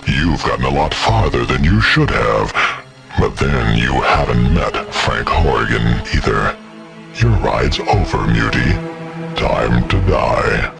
You've gotten a lot farther than you should have. But then you haven't met Frank Horrigan either. Your ride's over, Mutie. Time to die.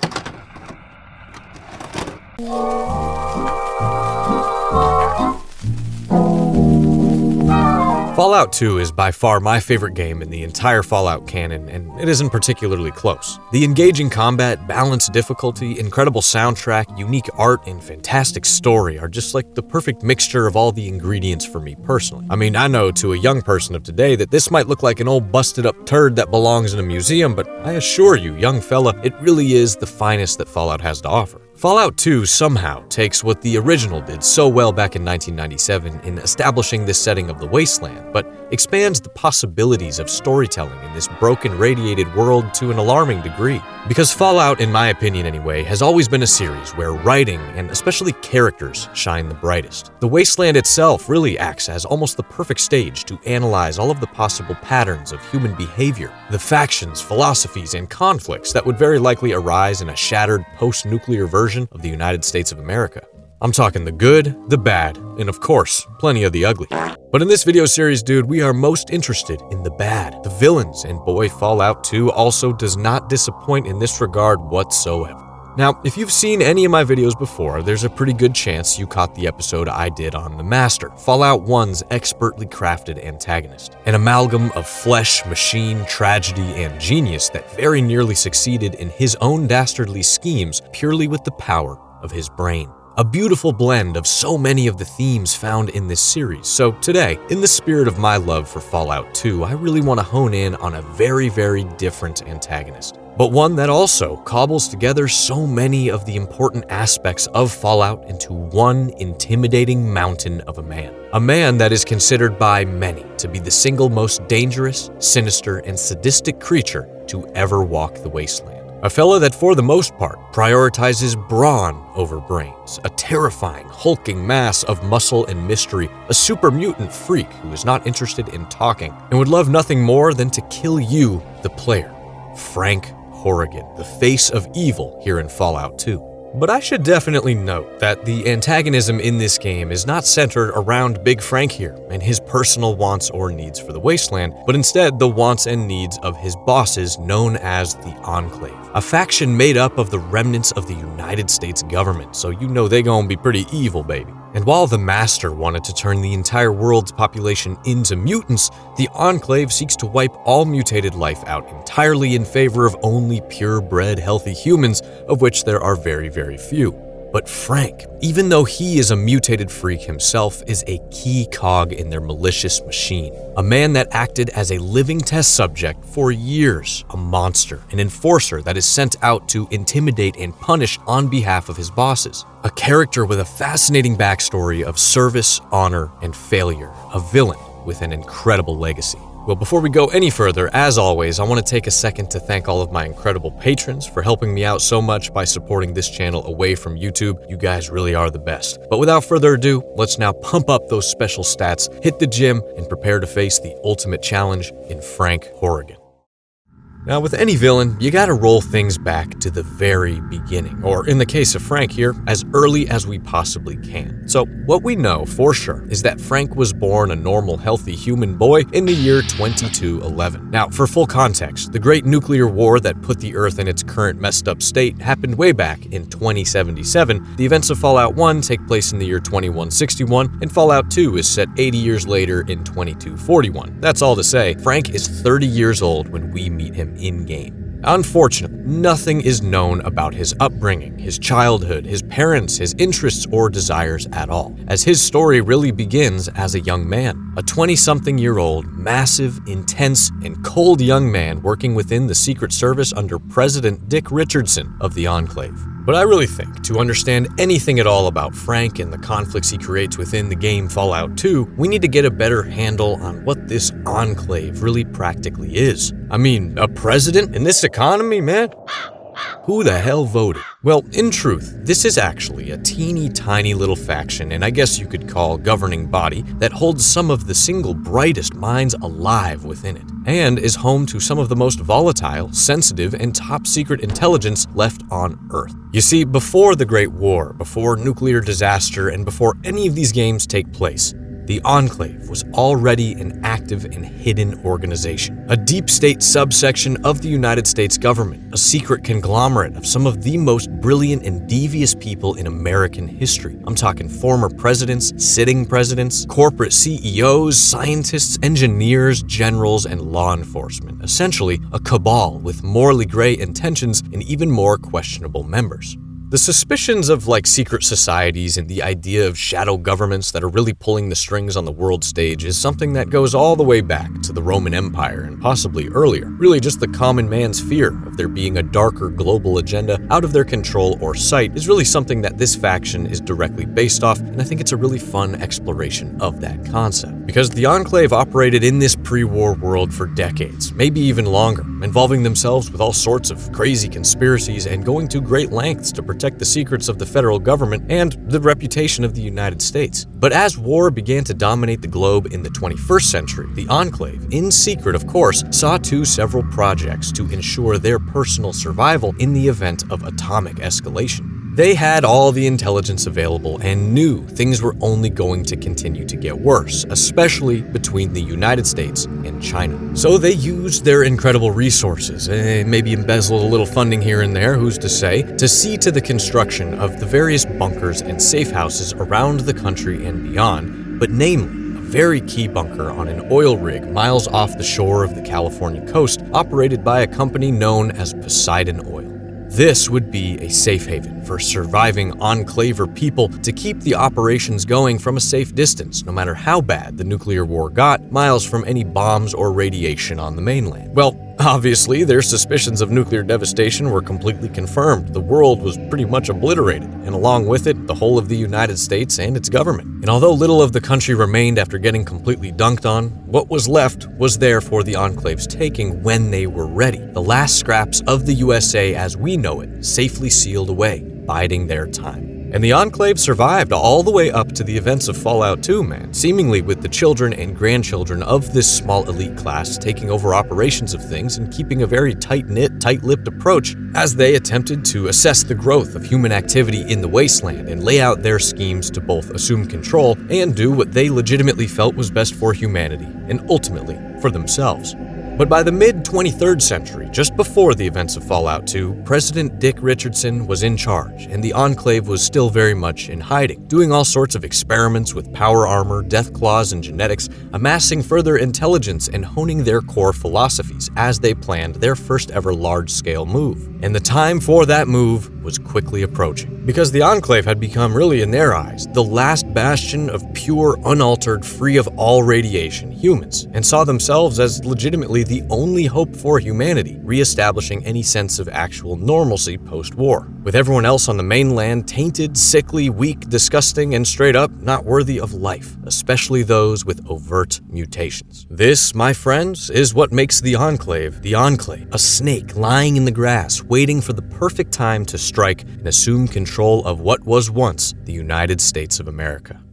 Fallout 2 is by far my favorite game in the entire Fallout canon, and it isn't particularly close. The engaging combat, balanced difficulty, incredible soundtrack, unique art, and fantastic story are just like the perfect mixture of all the ingredients for me personally. I mean, I know to a young person of today that this might look like an old busted up turd that belongs in a museum, but I assure you, young fella, it really is the finest that Fallout has to offer. Fallout 2 somehow takes what the original did so well back in 1997 in establishing this setting of the wasteland, but expands the possibilities of storytelling in this broken, radiated world to an alarming degree. Because Fallout, in my opinion anyway, has always been a series where writing, and especially characters, shine the brightest. The wasteland itself really acts as almost the perfect stage to analyze all of the possible patterns of human behavior, the factions, philosophies, and conflicts that would very likely arise in a shattered post-nuclear version of the United States of America. I'm talking the good, the bad, and of course, plenty of the ugly. But in this video series, dude, we are most interested in the bad, the villains, and boy, Fallout 2 also does not disappoint in this regard whatsoever. Now, if you've seen any of my videos before, there's a pretty good chance you caught the episode I did on the Master, Fallout 1's expertly crafted antagonist. An amalgam of flesh, machine, tragedy, and genius that very nearly succeeded in his own dastardly schemes purely with the power of his brain. A beautiful blend of so many of the themes found in this series. So today, in the spirit of my love for Fallout 2, I really want to hone in on a very, very different antagonist. But one that also cobbles together so many of the important aspects of Fallout into one intimidating mountain of a man. A man that is considered by many to be the single most dangerous, sinister, and sadistic creature to ever walk the wasteland. A fella that for the most part prioritizes brawn over brains, a terrifying, hulking mass of muscle and mystery, a super mutant freak who is not interested in talking and would love nothing more than to kill you, the player. Frank Horrigan, the face of evil here in Fallout 2. But I should definitely note that the antagonism in this game is not centered around Big Frank here and his personal wants or needs for the wasteland, but instead the wants and needs of his bosses known as the Enclave, a faction made up of the remnants of the United States government, so you know they gonna be pretty evil, baby. And while the Master wanted to turn the entire world's population into mutants, the Enclave seeks to wipe all mutated life out entirely in favor of only purebred, healthy humans, of which there are very, very few. But Frank, even though he is a mutated freak himself, is a key cog in their malicious machine. A man that acted as a living test subject for years, a monster, an enforcer that is sent out to intimidate and punish on behalf of his bosses. A character with a fascinating backstory of service, honor, and failure. A villain with an incredible legacy. Well, before we go any further, as always, I want to take a second to thank all of my incredible patrons for helping me out so much by supporting this channel away from YouTube. You guys really are the best. But without further ado, let's now pump up those special stats, hit the gym, and prepare to face the ultimate challenge in Frank Horrigan. Now, with any villain, you gotta roll things back to the very beginning, or in the case of Frank here, as early as we possibly can. So, what we know for sure is that Frank was born a normal, healthy human boy in the year 2211. Now, for full context, the great nuclear war that put the Earth in its current messed up state happened way back in 2077. The events of Fallout 1 take place in the year 2161, and Fallout 2 is set 80 years later in 2241. That's all to say, Frank is 30 years old when we meet him in-game. Unfortunately, nothing is known about his upbringing, his childhood, his parents, his interests, or desires at all, as his story really begins as a young man, a 20-something-year-old, massive, intense, and cold young man working within the Secret Service under President Dick Richardson of the Enclave. But I really think, to understand anything at all about Frank and the conflicts he creates within the game Fallout 2, we need to get a better handle on what this Enclave really practically is. I mean, a president in this economy, man? Who the hell voted? Well, in truth, this is actually a teeny tiny little faction, and I guess you could call governing body, that holds some of the single brightest minds alive within it. and is home to some of the most volatile, sensitive, and top-secret intelligence left on Earth. You see, before the Great War, before nuclear disaster, and before any of these games take place, the Enclave was already an active and hidden organization, a deep state subsection of the United States government, a secret conglomerate of some of the most brilliant and devious people in American history. I'm talking former presidents, sitting presidents, corporate CEOs, scientists, engineers, generals, and law enforcement. Essentially, a cabal with morally gray intentions and even more questionable members. The suspicions of secret societies and the idea of shadow governments that are really pulling the strings on the world stage is something that goes all the way back to the Roman Empire and possibly earlier. Really just the common man's fear of there being a darker global agenda out of their control or sight is really something that this faction is directly based off, and I think it's a really fun exploration of that concept. Because the Enclave operated in this pre-war world for decades, maybe even longer, involving themselves with all sorts of crazy conspiracies and going to great lengths to protect the secrets of the federal government and the reputation of the United States. But as war began to dominate the globe in the 21st century, the Enclave, in secret of course, saw to several projects to ensure their personal survival in the event of atomic escalation. They had all the intelligence available and knew things were only going to continue to get worse, especially between the United States and China. So they used their incredible resources, maybe embezzled a little funding here and there, who's to say, to see to the construction of the various bunkers and safe houses around the country and beyond, but namely, a very key bunker on an oil rig miles off the shore of the California coast, operated by a company known as Poseidon Oil. This would be a safe haven for surviving Enclaver people to keep the operations going from a safe distance, no matter how bad the nuclear war got, miles from any bombs or radiation on the mainland. Well, obviously, their suspicions of nuclear devastation were completely confirmed. The world was pretty much obliterated, and along with it, the whole of the United States and its government. And although little of the country remained after getting completely dunked on, what was left was there for the Enclave's taking when they were ready. The last scraps of the USA as we know it, safely sealed away, biding their time. And the Enclave survived all the way up to the events of Fallout 2, man, seemingly with the children and grandchildren of this small elite class taking over operations of things and keeping a very tight-knit, tight-lipped approach as they attempted to assess the growth of human activity in the wasteland and lay out their schemes to both assume control and do what they legitimately felt was best for humanity, and ultimately, for themselves. But by the mid-23rd century, just before the events of Fallout 2, President Dick Richardson was in charge, and the Enclave was still very much in hiding, doing all sorts of experiments with power armor, death claws, and genetics, amassing further intelligence and honing their core philosophies as they planned their first ever large-scale move. And the time for that move was quickly approaching, because the Enclave had become, really in their eyes, the last bastion of pure, unaltered, free of all radiation humans, and saw themselves as legitimately the only hope for humanity, re-establishing any sense of actual normalcy post-war. With everyone else on the mainland tainted, sickly, weak, disgusting, and straight up not worthy of life, especially those with overt mutations. This, my friends, is what makes the Enclave, a snake lying in the grass, waiting for the perfect time to strike and assume control of what was once the United States of America.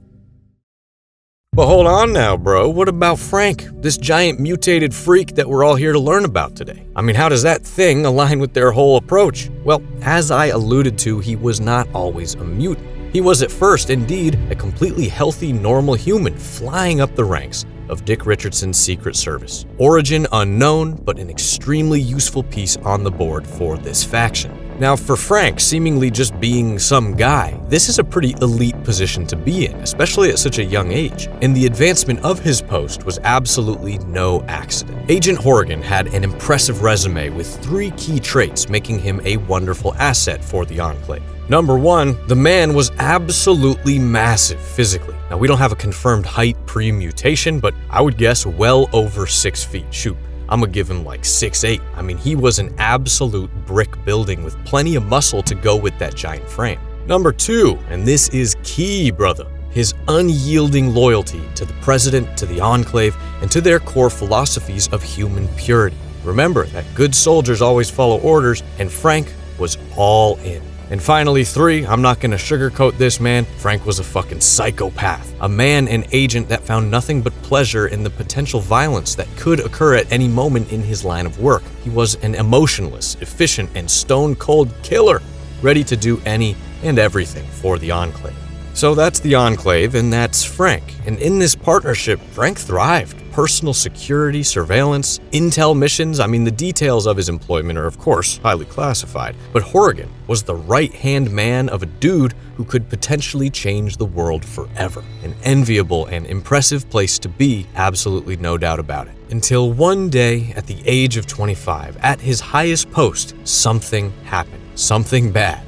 But hold on now, bro. What about Frank, this giant mutated freak that we're all here to learn about today? I mean, how does that thing align with their whole approach? Well, as I alluded to, he was not always a mutant. He was at first, indeed, a completely healthy, normal human flying up the ranks of Dick Richardson's Secret Service. Origin unknown, but an extremely useful piece on the board for this faction. Now, for Frank, seemingly just being some guy, this is a pretty elite position to be in, especially at such a young age, and the advancement of his post was absolutely no accident. Agent Horrigan had an impressive resume with 3 key traits making him a wonderful asset for the Enclave. Number 1, the man was absolutely massive physically. Now, we don't have a confirmed height pre-mutation, but I would guess well over 6 feet. Shoot, I'm gonna give him like 6'8". I mean, he was an absolute brick building with plenty of muscle to go with that giant frame. Number 2, and this is key, brother, his unyielding loyalty to the president, to the Enclave, and to their core philosophies of human purity. Remember that good soldiers always follow orders, and Frank was all in. And finally, 3, I'm not gonna sugarcoat this, man, Frank was a fucking psychopath. A man and agent that found nothing but pleasure in the potential violence that could occur at any moment in his line of work. He was an emotionless, efficient, and stone-cold killer, ready to do any and everything for the Enclave. So that's the Enclave, and that's Frank. And in this partnership, Frank thrived. Personal security, surveillance, intel missions, the details of his employment are of course highly classified. But Horrigan was the right-hand man of a dude who could potentially change the world forever. An enviable and impressive place to be, absolutely no doubt about it. Until one day, at the age of 25, at his highest post, something happened. Something bad.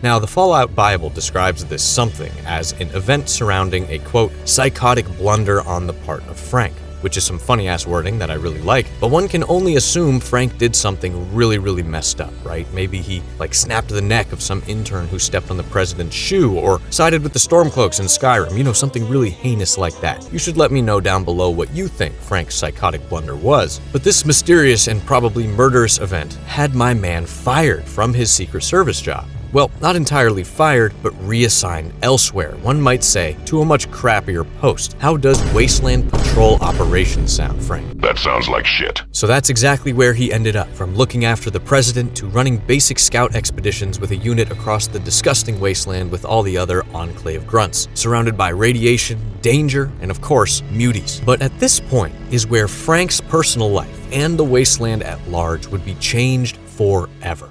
Now, the Fallout Bible describes this something as an event surrounding a, quote, psychotic blunder on the part of Frank, which is some funny-ass wording that I really like, but one can only assume Frank did something really messed up, right? Maybe he, snapped the neck of some intern who stepped on the president's shoe, or sided with the Stormcloaks in Skyrim, something really heinous like that. You should let me know down below what you think Frank's psychotic blunder was. But this mysterious and probably murderous event had my man fired from his Secret Service job. Well, not entirely fired, but reassigned elsewhere, one might say, to a much crappier post. How does Wasteland Patrol Operations sound, Frank? That sounds like shit. So that's exactly where he ended up, from looking after the president to running basic scout expeditions with a unit across the disgusting wasteland with all the other Enclave grunts, surrounded by radiation, danger, and of course, muties. But at this point is where Frank's personal life and the wasteland at large would be changed forever.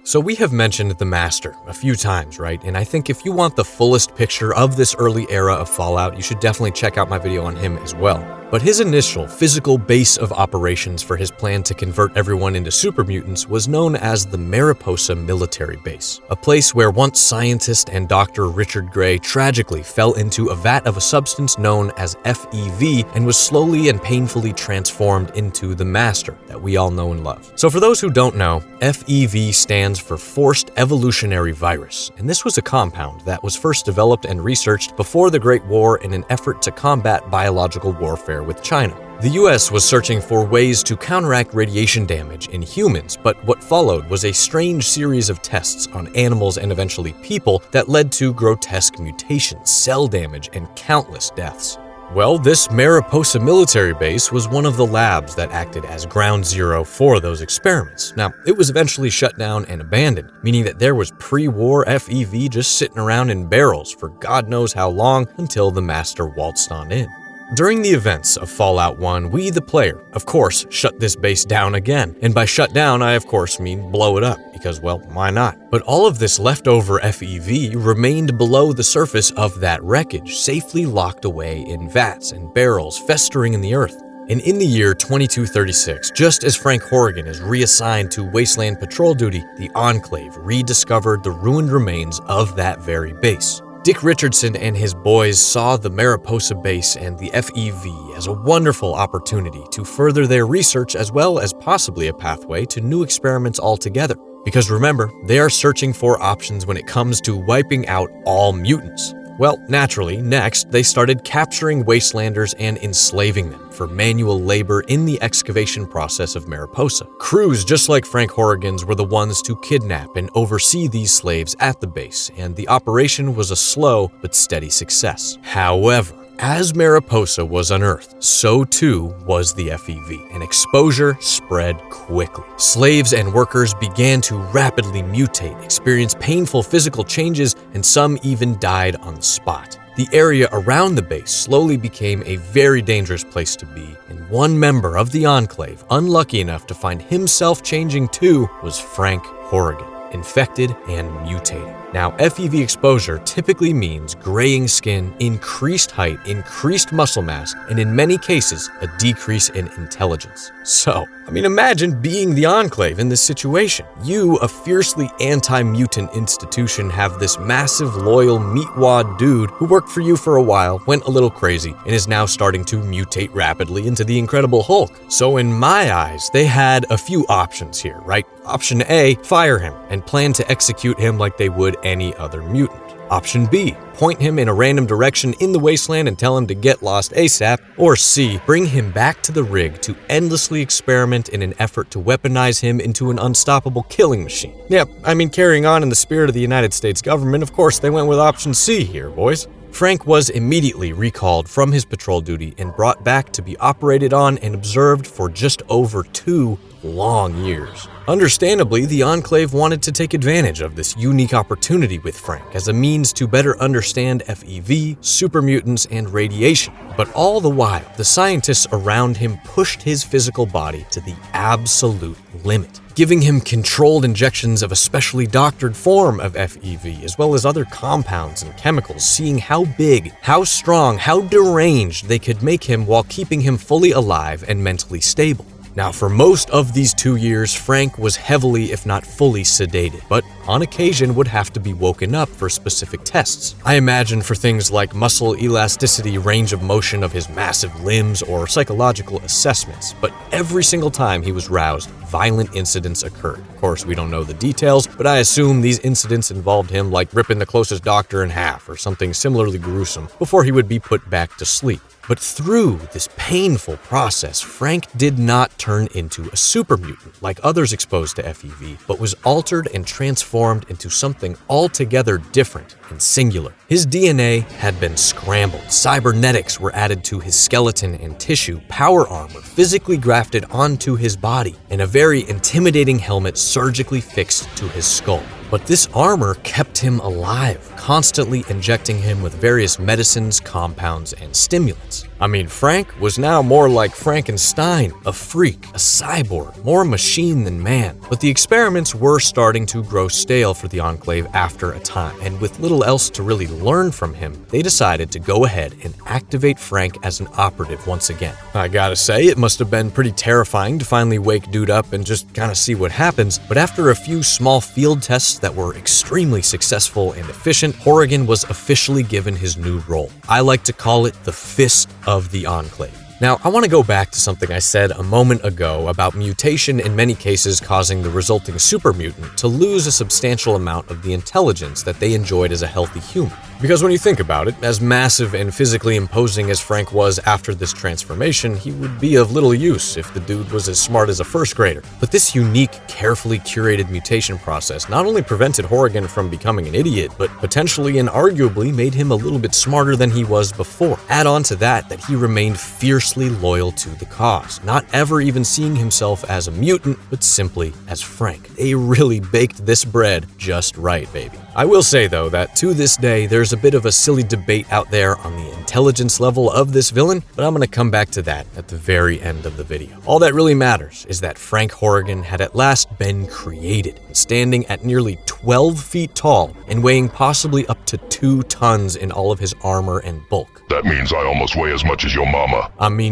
So we have mentioned the Master a few times, right? And I think if you want the fullest picture of this early era of Fallout, you should definitely check out my video on him as well. But his initial physical base of operations for his plan to convert everyone into super mutants was known as the Mariposa Military Base, a place where once scientist and Dr. Richard Gray tragically fell into a vat of a substance known as FEV and was slowly and painfully transformed into the Master that we all know and love. So for those who don't know, FEV stands for Forced Evolutionary Virus, and this was a compound that was first developed and researched before the Great War in an effort to combat biological warfare with China. The US was searching for ways to counteract radiation damage in humans, but what followed was a strange series of tests on animals and eventually people that led to grotesque mutations, cell damage, and countless deaths. Well, this Mariposa military base was one of the labs that acted as ground zero for those experiments. Now, it was eventually shut down and abandoned, meaning that there was pre-war FEV just sitting around in barrels for God knows how long until the Master waltzed on in. During the events of Fallout 1, we, the player, of course, shut this base down again. And by shut down, I of course mean blow it up, because, well, why not? But all of this leftover FEV remained below the surface of that wreckage, safely locked away in vats and barrels festering in the earth. And in the year 2236, just as Frank Horrigan is reassigned to Wasteland Patrol duty, the Enclave rediscovered the ruined remains of that very base. Dick Richardson and his boys saw the Mariposa base and the FEV as a wonderful opportunity to further their research as well as possibly a pathway to new experiments altogether. Because remember, they are searching for options when it comes to wiping out all mutants. Well, naturally, next, they started capturing Wastelanders and enslaving them for manual labor in the excavation process of Mariposa. Crews just like Frank Horrigan's were the ones to kidnap and oversee these slaves at the base, and the operation was a slow but steady success. However, as Mariposa was unearthed, so too was the FEV, and exposure spread quickly. Slaves and workers began to rapidly mutate, experience painful physical changes, and some even died on the spot. The area around the base slowly became a very dangerous place to be, and one member of the Enclave, unlucky enough to find himself changing too, was Frank Horrigan, infected and mutating. Now, FEV exposure typically means graying skin, increased height, increased muscle mass, and in many cases, a decrease in intelligence. So, imagine being the Enclave in this situation. You, a fiercely anti-mutant institution, have this massive, loyal, meatwad dude who worked for you for a while, went a little crazy, and is now starting to mutate rapidly into the Incredible Hulk. So in my eyes, they had a few options here, right? Option A, fire him and plan to execute him like they would any other mutant. Option B, point him in a random direction in the wasteland and tell him to get lost ASAP. Or C, bring him back to the rig to endlessly experiment in an effort to weaponize him into an unstoppable killing machine. Yep, carrying on in the spirit of the United States government, of course they went with option C here, boys. Frank was immediately recalled from his patrol duty and brought back to be operated on and observed for just over 2 long years. Understandably, the Enclave wanted to take advantage of this unique opportunity with Frank as a means to better understand FEV, super mutants, and radiation. But all the while, the scientists around him pushed his physical body to the absolute limit, giving him controlled injections of a specially doctored form of FEV, as well as other compounds and chemicals, seeing how big, how strong, how deranged they could make him while keeping him fully alive and mentally stable. Now, for most of these 2 years, Frank was heavily, if not fully, sedated, but on occasion would have to be woken up for specific tests. I imagine for things like muscle elasticity, range of motion of his massive limbs, or psychological assessments, but every single time he was roused, violent incidents occurred. Of course, we don't know the details, but I assume these incidents involved him like ripping the closest doctor in half or something similarly gruesome before he would be put back to sleep. But through this painful process, Frank did not turn into a super mutant like others exposed to FEV, but was altered and transformed into something altogether different and singular. His DNA had been scrambled, cybernetics were added to his skeleton and tissue, power armor physically grafted onto his body, and a very intimidating helmet surgically fixed to his skull. But this armor kept him alive, constantly injecting him with various medicines, compounds, and stimulants. Frank was now more like Frankenstein, a freak, a cyborg, more machine than man. But the experiments were starting to grow stale for the Enclave after a time, and with little else to really learn from him, they decided to go ahead and activate Frank as an operative once again. I gotta say, it must have been pretty terrifying to finally wake dude up and just kinda see what happens, but after a few small field tests that were extremely successful and efficient, Horrigan was officially given his new role. I like to call it the Fist of the Enclave. Now, I want to go back to something I said a moment ago about mutation in many cases causing the resulting super mutant to lose a substantial amount of the intelligence that they enjoyed as a healthy human. Because when you think about it, as massive and physically imposing as Frank was after this transformation, he would be of little use if the dude was as smart as a first grader. But this unique, carefully curated mutation process not only prevented Horrigan from becoming an idiot, but potentially and arguably made him a little bit smarter than he was before. Add on to that he remained fiercely loyal to the cause, not ever even seeing himself as a mutant, but simply as Frank. They really baked this bread just right, baby. I will say, though, that to this day, there's a bit of a silly debate out there on the intelligence level of this villain, but I'm going to come back to that at the very end of the video. All that really matters is that Frank Horrigan had at last been created, standing at nearly 12 feet tall and weighing possibly up to 2 tons in all of his armor and bulk. That means I almost weigh as much as your mama.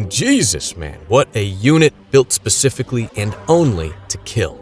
Jesus, man, what a unit built specifically and only to kill.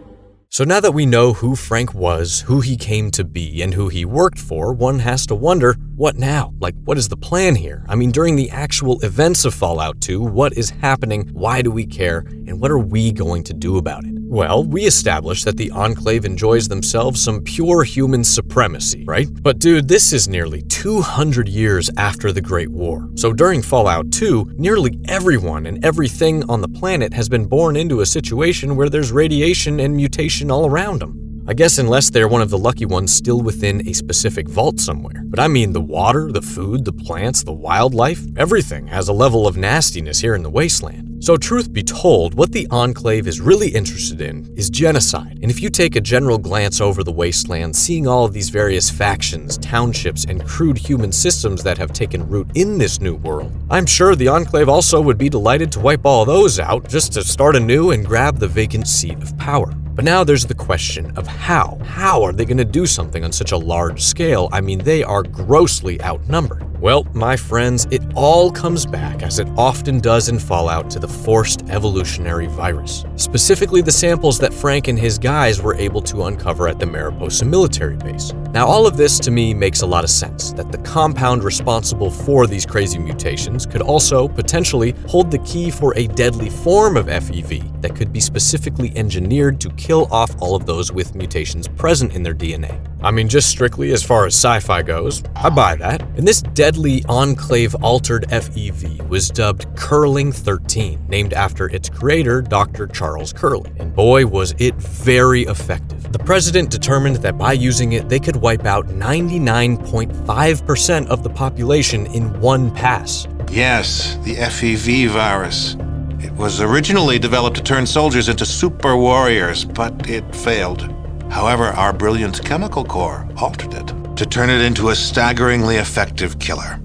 So now that we know who Frank was, who he came to be, and who he worked for, one has to wonder, what now? What is the plan here? During the actual events of Fallout 2, what is happening, why do we care, and what are we going to do about it? Well, we established that the Enclave enjoys themselves some pure human supremacy, right? But dude, this is nearly 200 years after the Great War. So during Fallout 2, nearly everyone and everything on the planet has been born into a situation where there's radiation and mutation all around them. I guess unless they're one of the lucky ones still within a specific vault somewhere. But the water, the food, the plants, the wildlife, everything has a level of nastiness here in the wasteland. So truth be told, what the Enclave is really interested in is genocide. And if you take a general glance over the wasteland, seeing all of these various factions, townships, and crude human systems that have taken root in this new world, I'm sure the Enclave also would be delighted to wipe all those out just to start anew and grab the vacant seat of power. But now there's the question of how. How are they going to do something on such a large scale? They are grossly outnumbered. Well, my friends, it all comes back, as it often does in Fallout, to the forced evolutionary virus. Specifically the samples that Frank and his guys were able to uncover at the Mariposa military base. Now, all of this to me makes a lot of sense, that the compound responsible for these crazy mutations could also potentially hold the key for a deadly form of FEV that could be specifically engineered to kill off all of those with mutations present in their DNA. I mean, just strictly as far as sci-fi goes, I buy that. And this deadly Enclave-altered FEV was dubbed Curling-13, named after its creator, Dr. Charles Curling. And boy, was it very effective. The president determined that by using it, they could wipe out 99.5% of the population in one pass. Yes, the FEV virus. It was originally developed to turn soldiers into super warriors, but it failed. However, our brilliant chemical core altered it to turn it into a staggeringly effective killer.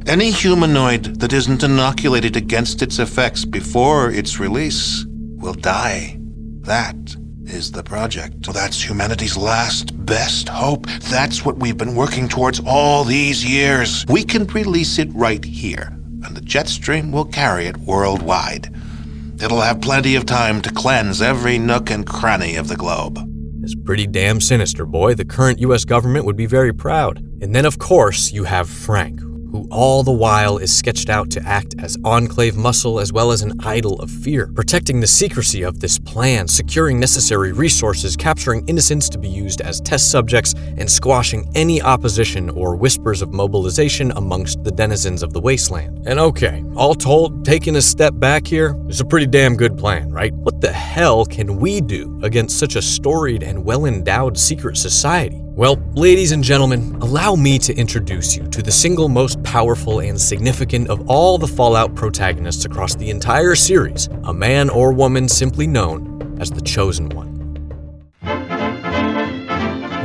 Any humanoid that isn't inoculated against its effects before its release will die. That is the project. That's humanity's last best hope. That's what we've been working towards all these years. We can release it right here, and the jet stream will carry it worldwide. It'll have plenty of time to cleanse every nook and cranny of the globe. It's pretty damn sinister, boy. The current US government would be very proud. And then, of course, you have Frank, who all the while is sketched out to act as Enclave muscle as well as an idol of fear, protecting the secrecy of this plan, securing necessary resources, capturing innocents to be used as test subjects, and squashing any opposition or whispers of mobilization amongst the denizens of the wasteland. And okay, all told, taking a step back here is a pretty damn good plan, right? What the hell can we do against such a storied and well-endowed secret society? Well, ladies and gentlemen, allow me to introduce you to the single most powerful and significant of all the Fallout protagonists across the entire series, a man or woman simply known as the Chosen One.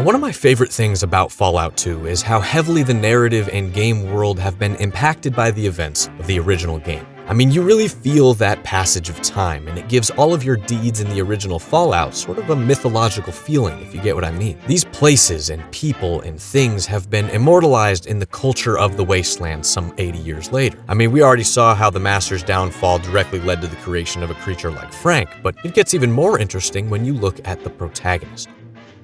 One of my favorite things about Fallout 2 is how heavily the narrative and game world have been impacted by the events of the original game. I mean, you really feel that passage of time, and it gives all of your deeds in the original Fallout sort of a mythological feeling, if you get what I mean. These places and people and things have been immortalized in the culture of the wasteland some 80 years later. I mean, we already saw how the Master's downfall directly led to the creation of a creature like Frank, but it gets even more interesting when you look at the protagonist.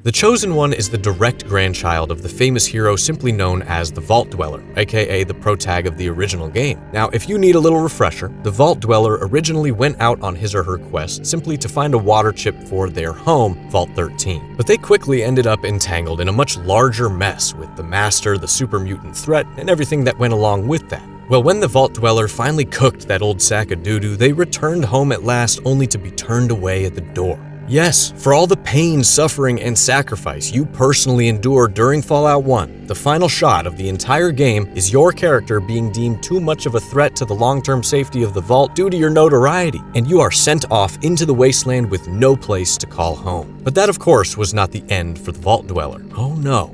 The Chosen One is the direct grandchild of the famous hero simply known as the Vault Dweller, aka the protag of the original game. Now, if you need a little refresher, the Vault Dweller originally went out on his or her quest simply to find a water chip for their home, Vault 13. But they quickly ended up entangled in a much larger mess with the Master, the super mutant threat, and everything that went along with that. Well, when the Vault Dweller finally cooked that old sack of doo-doo, they returned home at last only to be turned away at the door. Yes, for all the pain, suffering, and sacrifice you personally endured during Fallout 1, the final shot of the entire game is your character being deemed too much of a threat to the long-term safety of the Vault due to your notoriety, and you are sent off into the wasteland with no place to call home. But that, of course, was not the end for the Vault Dweller. Oh no.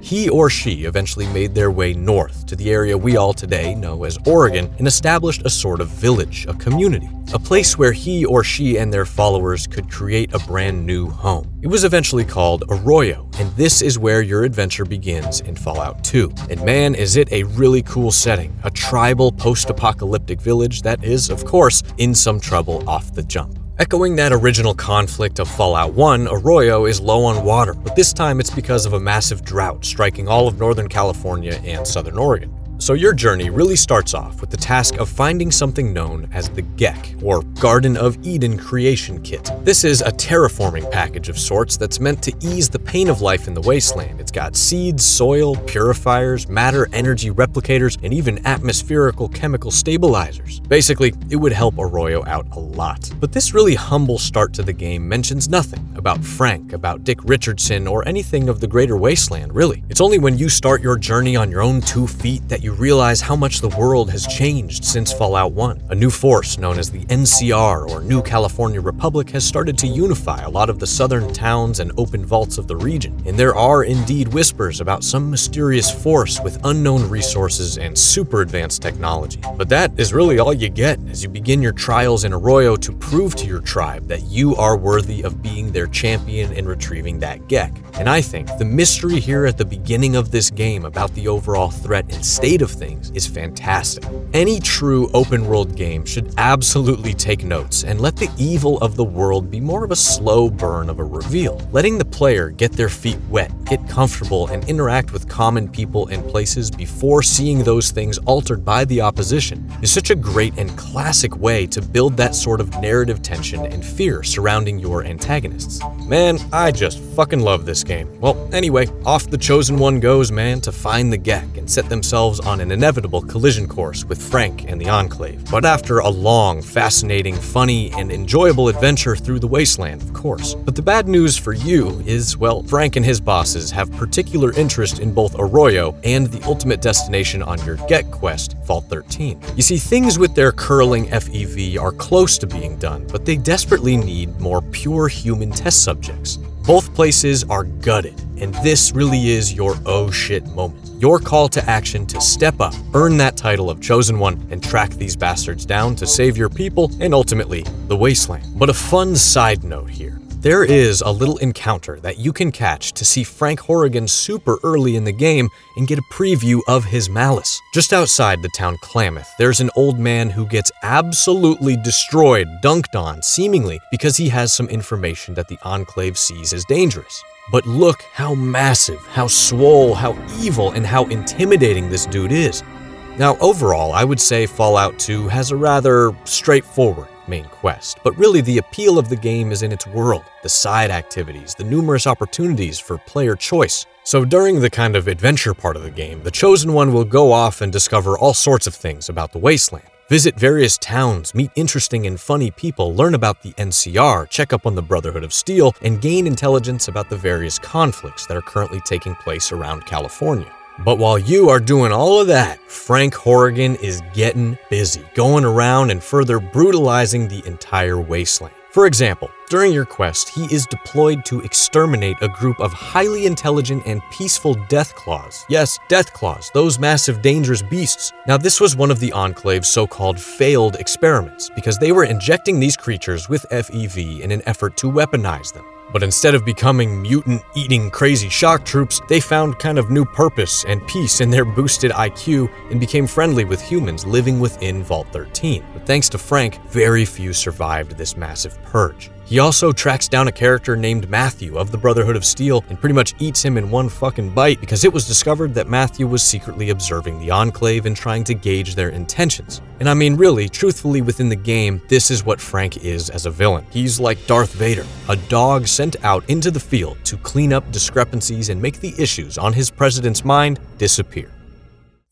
He or she eventually made their way north to the area we all today know as Oregon and established a sort of village, a community, a place where he or she and their followers could create a brand new home. It was eventually called Arroyo, and this is where your adventure begins in Fallout 2. And man, is it a really cool setting, a tribal post-apocalyptic village that is, of course, in some trouble off the jump. Echoing that original conflict of Fallout 1, Arroyo is low on water, but this time it's because of a massive drought striking all of Northern California and Southern Oregon. So your journey really starts off with the task of finding something known as the GECK, or Garden of Eden Creation Kit. This is a terraforming package of sorts that's meant to ease the pain of life in the wasteland. It's got seeds, soil, purifiers, matter, energy replicators, and even atmospherical chemical stabilizers. Basically, it would help Arroyo out a lot. But this really humble start to the game mentions nothing about Frank, about Dick Richardson, or anything of the greater wasteland, really. It's only when you start your journey on your own 2 feet that you realize how much the world has changed since Fallout 1. A new force known as the NCR, or New California Republic, has started to unify a lot of the southern towns and open vaults of the region, and there are indeed whispers about some mysterious force with unknown resources and super advanced technology. But that is really all you get as you begin your trials in Arroyo to prove to your tribe that you are worthy of being their champion in retrieving that GECK. And I think the mystery here at the beginning of this game about the overall threat and state state of things is fantastic. Any true open-world game should absolutely take notes and let the evil of the world be more of a slow burn of a reveal. Letting the player get their feet wet, get comfortable, and interact with common people and places before seeing those things altered by the opposition is such a great and classic way to build that sort of narrative tension and fear surrounding your antagonists. Man, I just fucking love this game. Well, anyway, off the Chosen One goes, man, to find the Gek and set themselves on an inevitable collision course with Frank and the Enclave. But after a long, fascinating, funny, and enjoyable adventure through the wasteland, of course. But the bad news for you is, well, Frank and his bosses have particular interest in both Arroyo and the ultimate destination on your Gek quest, Vault 13. You see, things with their curling FEV are close to being done, but they desperately need more pure human test subjects. Both places are gutted, and this really is your oh shit moment. Your call to action to step up, earn that title of Chosen One, and track these bastards down to save your people and ultimately the wasteland. But a fun side note here. There is a little encounter that you can catch to see Frank Horrigan super early in the game and get a preview of his malice. Just outside the town Klamath, there's an old man who gets absolutely destroyed, dunked on, seemingly because he has some information that the Enclave sees as dangerous. But look how massive, how swole, how evil, and how intimidating this dude is. Now, overall, I would say Fallout 2 has a rather straightforward main quest, but really the appeal of the game is in its world, the side activities, the numerous opportunities for player choice. So during the kind of adventure part of the game, the Chosen One will go off and discover all sorts of things about the wasteland. Visit various towns, meet interesting and funny people, learn about the NCR, check up on the Brotherhood of Steel, and gain intelligence about the various conflicts that are currently taking place around California. But while you are doing all of that, Frank Horrigan is getting busy, going around and further brutalizing the entire wasteland. For example, during your quest, he is deployed to exterminate a group of highly intelligent and peaceful Deathclaws. Yes, Deathclaws, those massive dangerous beasts. Now, this was one of the Enclave's so-called failed experiments, because they were injecting these creatures with FEV in an effort to weaponize them. But instead of becoming mutant-eating crazy shock troops, they found kind of new purpose and peace in their boosted IQ and became friendly with humans living within Vault 13. But thanks to Frank, very few survived this massive purge. He also tracks down a character named Matthew of the Brotherhood of Steel and pretty much eats him in one fucking bite because it was discovered that Matthew was secretly observing the Enclave and trying to gauge their intentions. And I mean, really, truthfully, within the game, this is what Frank is as a villain. He's like Darth Vader, a dog sent out into the field to clean up discrepancies and make the issues on his president's mind disappear.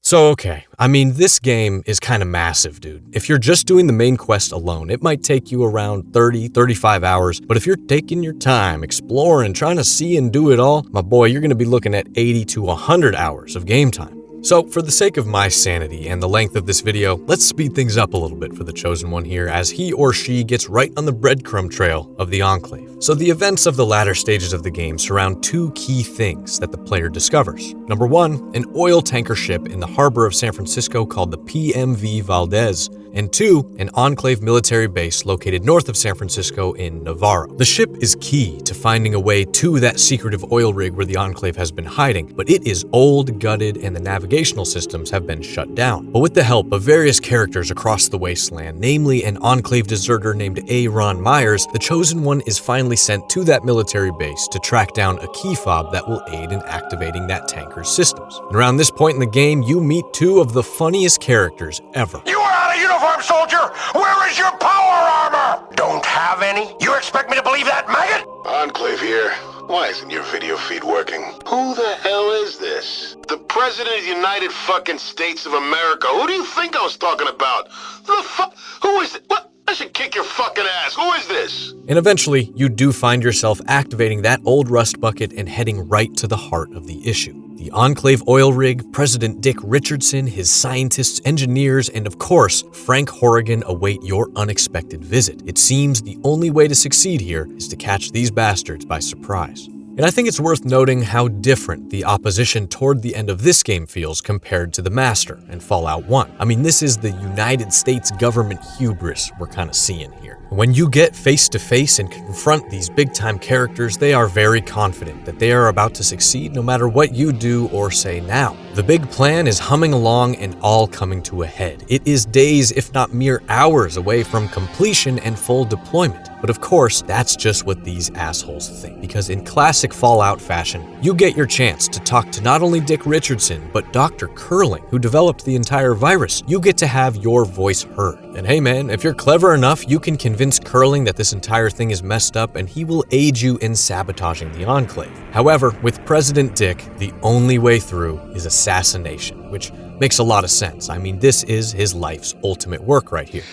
So okay, I mean, this game is kind of massive, dude. If you're just doing the main quest alone, it might take you around 30-35 hours, but if you're taking your time, exploring, trying to see and do it all, my boy, you're gonna be looking at 80 to 100 hours of game time. So, for the sake of my sanity and the length of this video, let's speed things up a little bit for the Chosen One here as he or she gets right on the breadcrumb trail of the Enclave. So the events of the latter stages of the game surround two key things that the player discovers. Number one, an oil tanker ship in the harbor of San Francisco called the PMV Valdez, and two, an Enclave military base located north of San Francisco in Navarro. The ship is key to finding a way to that secretive oil rig where the Enclave has been hiding, but it is old, gutted, and the navigational systems have been shut down. But with the help of various characters across the wasteland, namely an Enclave deserter named A. Ron Myers, the Chosen One is finally sent to that military base to track down a key fob that will aid in activating that tanker's systems. And around this point in the game, you meet two of the funniest characters ever. You are out of uniform, soldier! Where is your power armor? Don't have any? You expect me to believe that, maggot? Enclave here. Why isn't your video feed working? Who the hell is this? The President of the United fucking States of America. Who do you think I was talking about? The fuck? Who is it? What? I should kick your fucking ass. Who is this? And eventually, you do find yourself activating that old rust bucket and heading right to the heart of the issue. The Enclave oil rig, President Dick Richardson, his scientists, engineers, and of course, Frank Horrigan await your unexpected visit. It seems the only way to succeed here is to catch these bastards by surprise. And I think it's worth noting how different the opposition toward the end of this game feels compared to the Master and Fallout 1. I mean, this is the United States government hubris we're kind of seeing here. When you get face to face and confront these big-time characters, they are very confident that they are about to succeed no matter what you do or say now. The big plan is humming along and all coming to a head. It is days, if not mere hours, away from completion and full deployment. But of course, that's just what these assholes think, because in classic Fallout fashion, you get your chance to talk to not only Dick Richardson, but Dr. Curling, who developed the entire virus. You get to have your voice heard. And hey man, if you're clever enough, you can convince Curling that this entire thing is messed up and he will aid you in sabotaging the Enclave. However, with President Dick, the only way through is assassination, which makes a lot of sense. I mean, this is his life's ultimate work right here.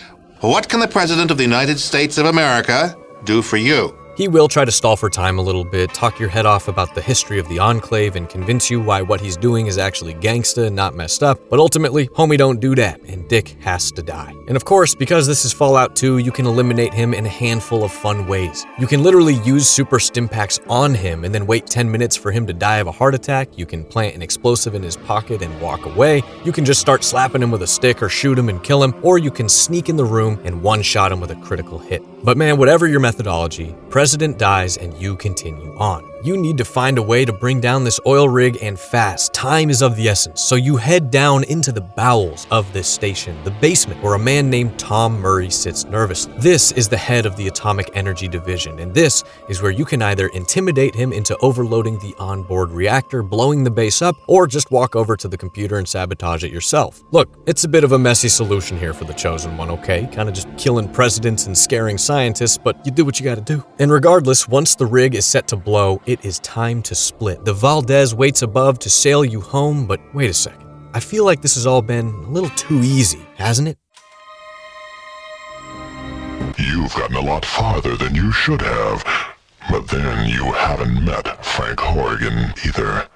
What can the President of the United States of America do for you? He will try to stall for time a little bit, talk your head off about the history of the Enclave, and convince you why what he's doing is actually gangsta and not messed up, but ultimately, homie don't do that, and Dick has to die. And of course, because this is Fallout 2, you can eliminate him in a handful of fun ways. You can literally use super stimpaks on him and then wait 10 minutes for him to die of a heart attack. You can plant an explosive in his pocket and walk away. You can just start slapping him with a stick or shoot him and kill him, or you can sneak in the room and one-shot him with a critical hit. But man, whatever your methodology, President dies and you continue on. You need to find a way to bring down this oil rig and fast. Time is of the essence, so you head down into the bowels of this station, the basement, where a man named Tom Murray sits nervous. This is the head of the Atomic Energy Division, and this is where you can either intimidate him into overloading the onboard reactor, blowing the base up, or just walk over to the computer and sabotage it yourself. Look, it's a bit of a messy solution here for the Chosen One, okay? Kind of just killing presidents and scaring scientists, but you do what you gotta do. And regardless, once the rig is set to blow, it is time to split. The Valdez waits above to sail you home, but wait a second. I feel like this has all been a little too easy, hasn't it? You've gotten a lot farther than you should have, but then you haven't met Frank Horrigan either.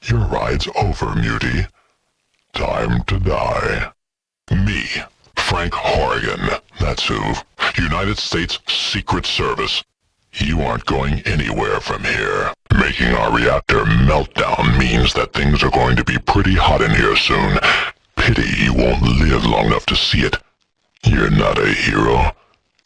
Your ride's over, Muty. Time to die. Me, Frank Horrigan, that's who. United States Secret Service. You aren't going anywhere from here. Making our reactor meltdown means that things are going to be pretty hot in here soon. Pity you won't live long enough to see it. You're not a hero.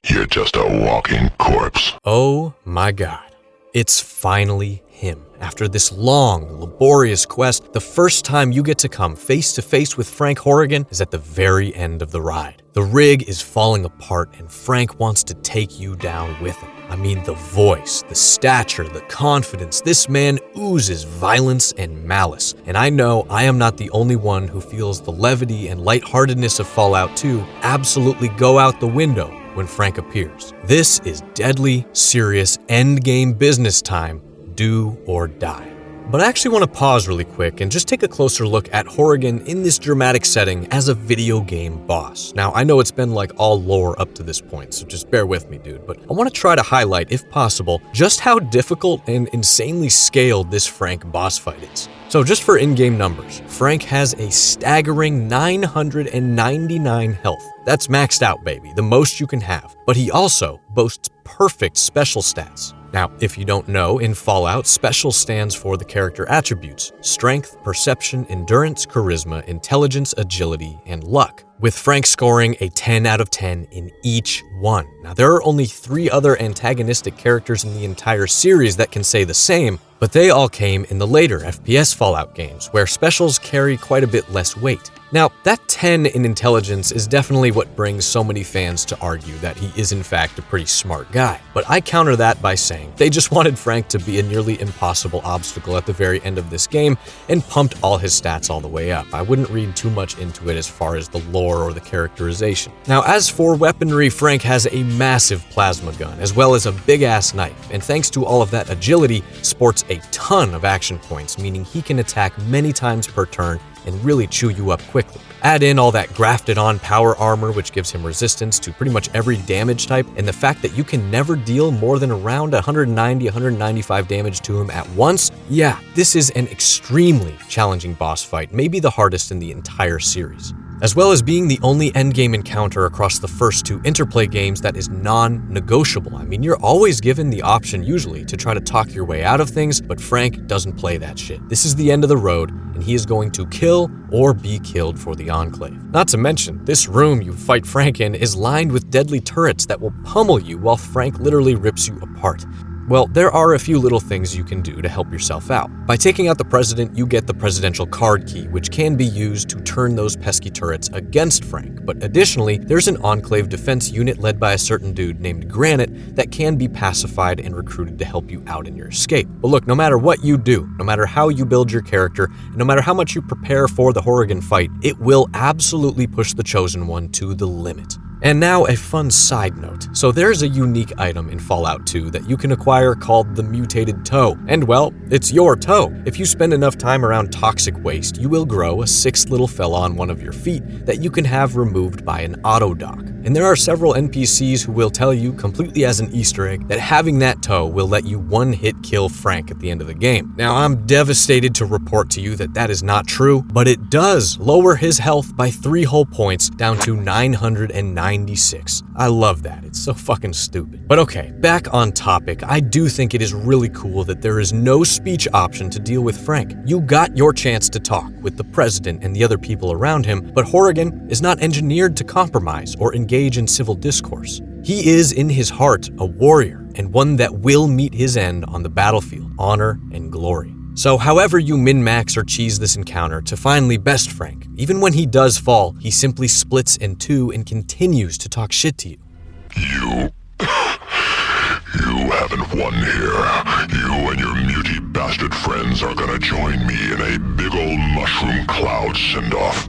You're just a walking corpse. Oh my god. It's finally him. After this long, laborious quest, the first time you get to come face to face with Frank Horrigan is at the very end of the ride. The rig is falling apart and Frank wants to take you down with him. I mean, the voice, the stature, the confidence, this man oozes violence and malice. And I know I am not the only one who feels the levity and lightheartedness of Fallout 2 absolutely go out the window when Frank appears. This is deadly, serious, endgame business time. Do or die. But I actually want to pause really quick and just take a closer look at Horrigan in this dramatic setting as a video game boss. Now, I know it's been like all lore up to this point, so just bear with me, dude, but I want to try to highlight, if possible, just how difficult and insanely scaled this Frank boss fight is. So just for in-game numbers, Frank has a staggering 999 health. That's maxed out, baby, the most you can have. But he also boasts perfect special stats. Now, if you don't know, in Fallout, special stands for the character attributes: strength, perception, endurance, charisma, intelligence, agility, and luck, with Frank scoring a 10 out of 10 in each one. Now, there are only 3 other antagonistic characters in the entire series that can say the same, but they all came in the later FPS Fallout games, where specials carry quite a bit less weight. Now, that 10 in intelligence is definitely what brings so many fans to argue that he is in fact a pretty smart guy. But I counter that by saying they just wanted Frank to be a nearly impossible obstacle at the very end of this game and pumped all his stats all the way up. I wouldn't read too much into it as far as the lore or the characterization. Now, as for weaponry, Frank has a massive plasma gun as well as a big-ass knife, and thanks to all of that agility, sports a ton of action points, meaning he can attack many times per turn and really chew you up quickly. Add in all that grafted on power armor, which gives him resistance to pretty much every damage type, and the fact that you can never deal more than around 190-195 damage to him at once. Yeah, this is an extremely challenging boss fight, maybe the hardest in the entire series. As well as being the only endgame encounter across the first 2 Interplay games that is non-negotiable. I mean, you're always given the option usually to try to talk your way out of things, but Frank doesn't play that shit. This is the end of the road, and he is going to kill or be killed for the Enclave. Not to mention, this room you fight Frank in is lined with deadly turrets that will pummel you while Frank literally rips you apart. Well, there are a few little things you can do to help yourself out. By taking out the president, you get the presidential card key, which can be used to turn those pesky turrets against Frank. But additionally, there's an Enclave defense unit led by a certain dude named Granite that can be pacified and recruited to help you out in your escape. But look, no matter what you do, no matter how you build your character, and no matter how much you prepare for the Horrigan fight, it will absolutely push the Chosen One to the limit. And now a fun side note. So there's a unique item in Fallout 2 that you can acquire called the Mutated Toe. And well, it's your toe. If you spend enough time around toxic waste, you will grow a sixth little fella on one of your feet that you can have removed by an auto-dock. And there are several NPCs who will tell you, completely as an Easter egg, that having that toe will let you one-hit kill Frank at the end of the game. Now, I'm devastated to report to you that that is not true, but it does lower his health by 3 whole points down to 996. I love that. It's so fucking stupid. But okay, back on topic, I do think it is really cool that there is no speech option to deal with Frank. You got your chance to talk with the president and the other people around him, but Horrigan is not engineered to compromise or engage in civil discourse. He is, in his heart, a warrior, and one that will meet his end on the battlefield, honor and glory. So however you min-max or cheese this encounter to finally best Frank, even when he does fall, he simply splits in two and continues to talk shit to you. You haven't won here. You and your muty bastard friends are gonna join me in a big old mushroom cloud send-off.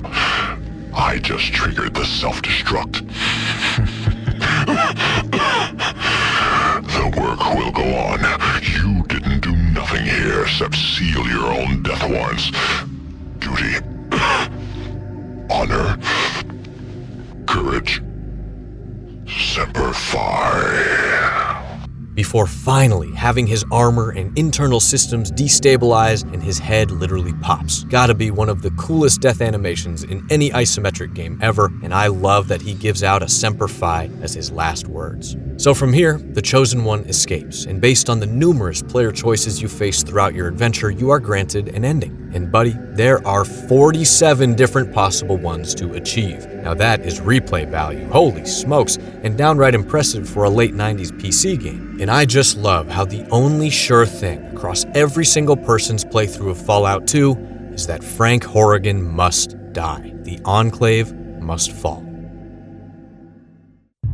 I just triggered the self-destruct. The work will go on. You didn't do nothing here except seal your own death warrants. Duty. Honor. Courage. Semper Fi. Before finally having his armor and internal systems destabilized and his head literally pops. Gotta be one of the coolest death animations in any isometric game ever, and I love that he gives out a Semper Fi as his last words. So from here, the Chosen One escapes, and based on the numerous player choices you face throughout your adventure, you are granted an ending. And buddy, there are 47 different possible ones to achieve. Now that is replay value, holy smokes, and downright impressive for a late 90s PC game. And I just love how the only sure thing across every single person's playthrough of Fallout 2 is that Frank Horrigan must die. The Enclave must fall.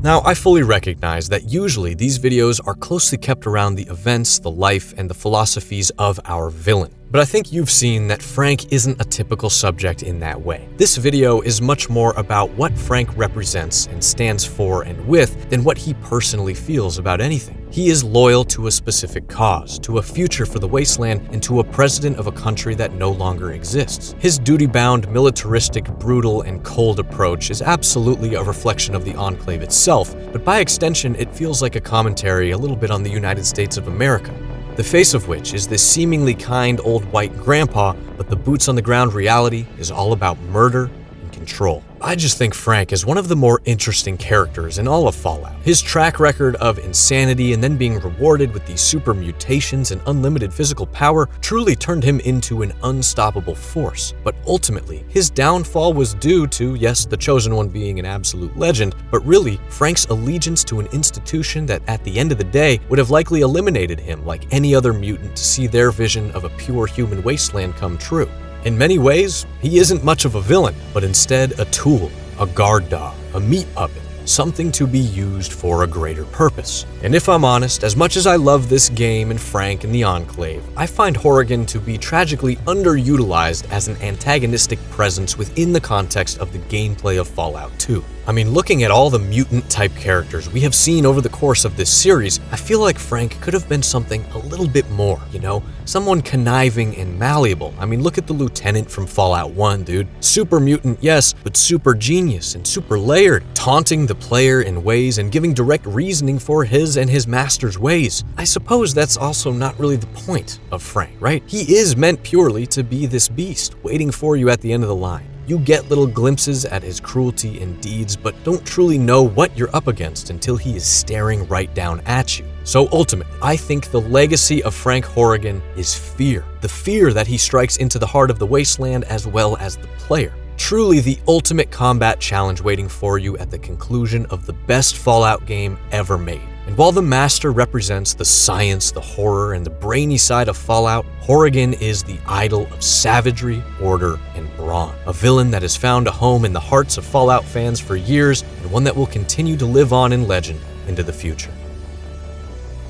Now, I fully recognize that usually these videos are closely kept around the events, the life, and the philosophies of our villain. But I think you've seen that Frank isn't a typical subject in that way. This video is much more about what Frank represents and stands for and with than what he personally feels about anything. He is loyal to a specific cause, to a future for the wasteland, and to a president of a country that no longer exists. His duty-bound, militaristic, brutal, and cold approach is absolutely a reflection of the Enclave itself, but by extension, it feels like a commentary a little bit on the United States of America. The face of which is this seemingly kind old white grandpa, but the boots-on-the-ground reality is all about murder and control. I just think Frank is one of the more interesting characters in all of Fallout. His track record of insanity and then being rewarded with these super mutations and unlimited physical power truly turned him into an unstoppable force. But ultimately, his downfall was due to, yes, the Chosen One being an absolute legend, but really, Frank's allegiance to an institution that at the end of the day would have likely eliminated him like any other mutant to see their vision of a pure human wasteland come true. In many ways, he isn't much of a villain, but instead a tool, a guard dog, a meat puppet, something to be used for a greater purpose. And if I'm honest, as much as I love this game and Frank and the Enclave, I find Horrigan to be tragically underutilized as an antagonistic presence within the context of the gameplay of Fallout 2. I mean, looking at all the mutant-type characters we have seen over the course of this series, I feel like Frank could have been something a little bit more, you know? Someone conniving and malleable. I mean, look at the Lieutenant from Fallout 1, dude. Super mutant, yes, but super genius and super layered, taunting the player in ways and giving direct reasoning for his and his master's ways. I suppose that's also not really the point of Frank, right? He is meant purely to be this beast, waiting for you at the end of the line. You get little glimpses at his cruelty and deeds, but don't truly know what you're up against until he is staring right down at you. So ultimately, I think the legacy of Frank Horrigan is fear. The fear that he strikes into the heart of the wasteland as well as the player. Truly the ultimate combat challenge waiting for you at the conclusion of the best Fallout game ever made. And while the Master represents the science, the horror, and the brainy side of Fallout, Horrigan is the idol of savagery, order, and brawn. A villain that has found a home in the hearts of Fallout fans for years, and one that will continue to live on in legend into the future.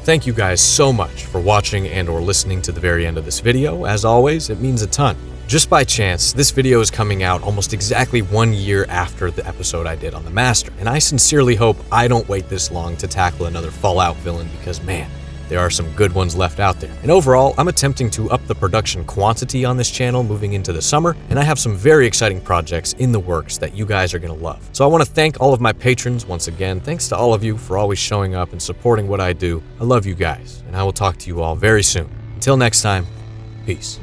Thank you guys so much for watching and or listening to the very end of this video. As always, it means a ton. Just by chance, this video is coming out almost exactly 1 year after the episode I did on the Master, and I sincerely hope I don't wait this long to tackle another Fallout villain because, man, there are some good ones left out there. And overall, I'm attempting to up the production quantity on this channel moving into the summer, and I have some very exciting projects in the works that you guys are going to love. So I want to thank all of my patrons once again. Thanks to all of you for always showing up and supporting what I do. I love you guys, and I will talk to you all very soon. Until next time, peace.